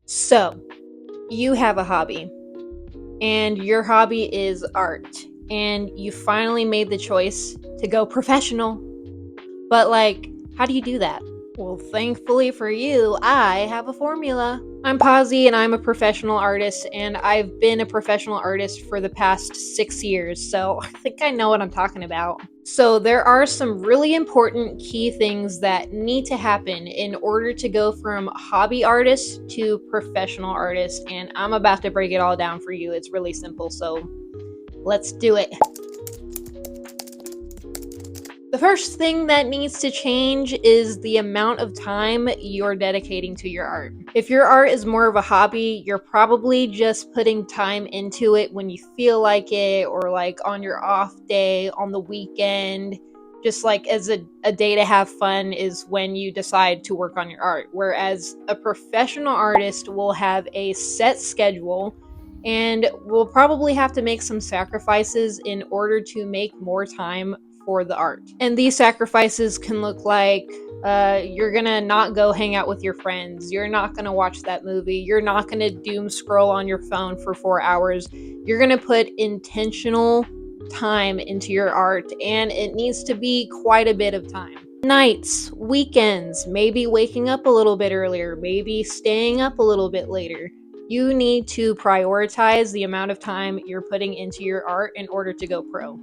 So, you have a hobby, and your hobby is art, and you finally made the choice to go professional. But, how do you do that? Well, thankfully for you, I have a formula. I'm Posy, and I'm a professional artist, and I've been a professional artist for the past 6 years, so I think I know what I'm talking about. So, there are some really important key things that need to happen in order to go from hobby artist to professional artist, and I'm about to break it all down for you. It's really simple, so let's do it. The first thing that needs to change is the amount of time you're dedicating to your art. If your art is more of a hobby, you're probably just putting time into it when you feel like it, or like on your off day, on the weekend, just like as a day to have fun is when you decide to work on your art. Whereas a professional artist will have a set schedule and will probably have to make some sacrifices in order to make more time for the art. And these sacrifices can look like you're gonna not go hang out with your friends, you're not gonna watch that movie, you're not gonna doom scroll on your phone for 4 hours. You're gonna put intentional time into your art, and it needs to be quite a bit of time. Nights, weekends, maybe waking up a little bit earlier, maybe staying up a little bit later. You need to prioritize the amount of time you're putting into your art in order to go pro.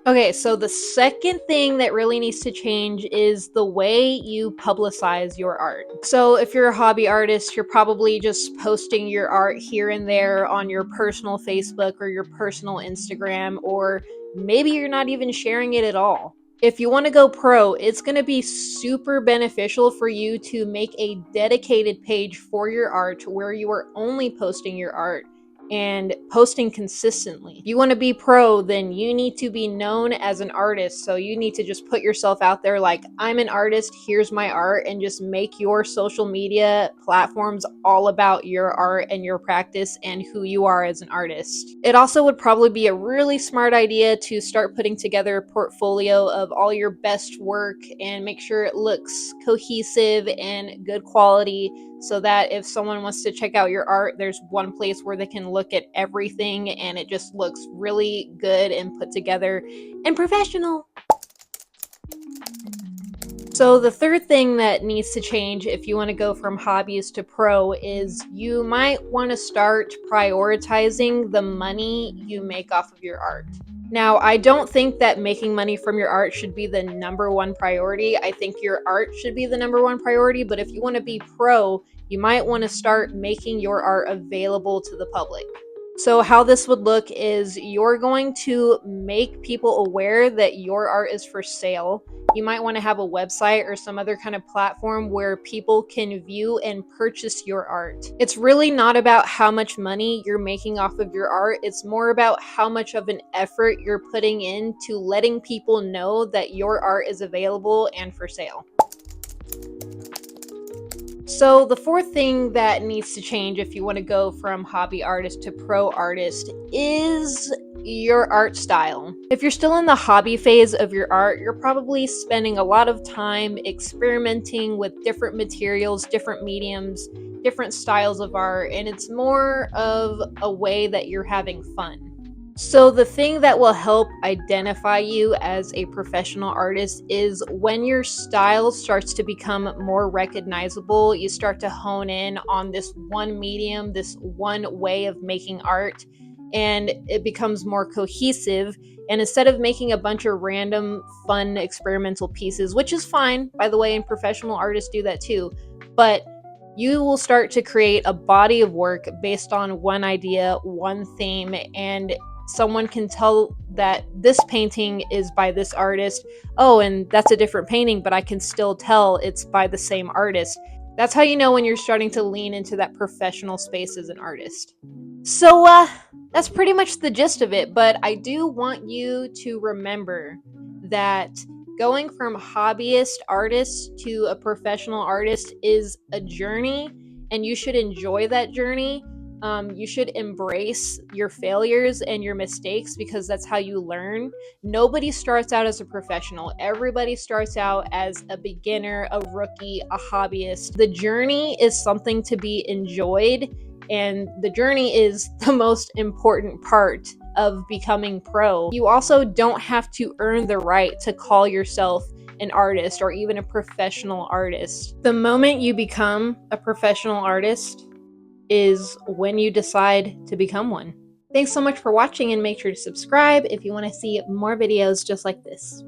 Okay, so the second thing that really needs to change is the way you publicize your art. So, if you're a hobby artist, you're probably just posting your art here and there on your personal Facebook or your personal Instagram, or maybe you're not even sharing it at all. If you want to go pro, it's going to be super beneficial for you to make a dedicated page for your art where you are only posting your art and posting consistently. If you want to be pro, then you need to be known as an artist. So you need to just put yourself out there like, I'm an artist, here's my art, and just make your social media platforms all about your art and your practice and who you are as an artist. It also would probably be a really smart idea to start putting together a portfolio of all your best work and make sure it looks cohesive and good quality, so that if someone wants to check out your art, there's one place where they can look at everything and it just looks really good and put together and professional. So, the third thing that needs to change if you want to go from hobbies to pro is you might want to start prioritizing the money you make off of your art. Now, I don't think that making money from your art should be the number one priority. I think your art should be the number one priority, but if you want to be pro, you might want to start making your art available to the public. So, how this would look is you're going to make people aware that your art is for sale. You might want to have a website or some other kind of platform where people can view and purchase your art. It's really not about how much money you're making off of your art, it's more about how much of an effort you're putting into letting people know that your art is available and for sale. So, the fourth thing that needs to change if you want to go from hobby artist to pro artist is your art style. If you're still in the hobby phase of your art, you're probably spending a lot of time experimenting with different materials, different mediums, different styles of art, and it's more of a way that you're having fun. So, the thing that will help identify you as a professional artist is when your style starts to become more recognizable, you start to hone in on this one medium, this one way of making art, and it becomes more cohesive. And instead of making a bunch of random, fun, experimental pieces, which is fine, by the way, and professional artists do that too, but you will start to create a body of work based on one idea, one theme, and someone can tell that this painting is by this artist. Oh, and that's a different painting, but I can still tell it's by the same artist. That's how you know when you're starting to lean into that professional space as an artist. So, that's pretty much the gist of it, but I do want you to remember that going from hobbyist artist to a professional artist is a journey, and you should enjoy that journey. You should embrace your failures and your mistakes because that's how you learn. Nobody starts out as a professional. Everybody starts out as a beginner, a rookie, a hobbyist. The journey is something to be enjoyed, and the journey is the most important part of becoming pro. You also don't have to earn the right to call yourself an artist or even a professional artist. The moment you become a professional artist is when you decide to become one. Thanks so much for watching, and make sure to subscribe if you want to see more videos just like this.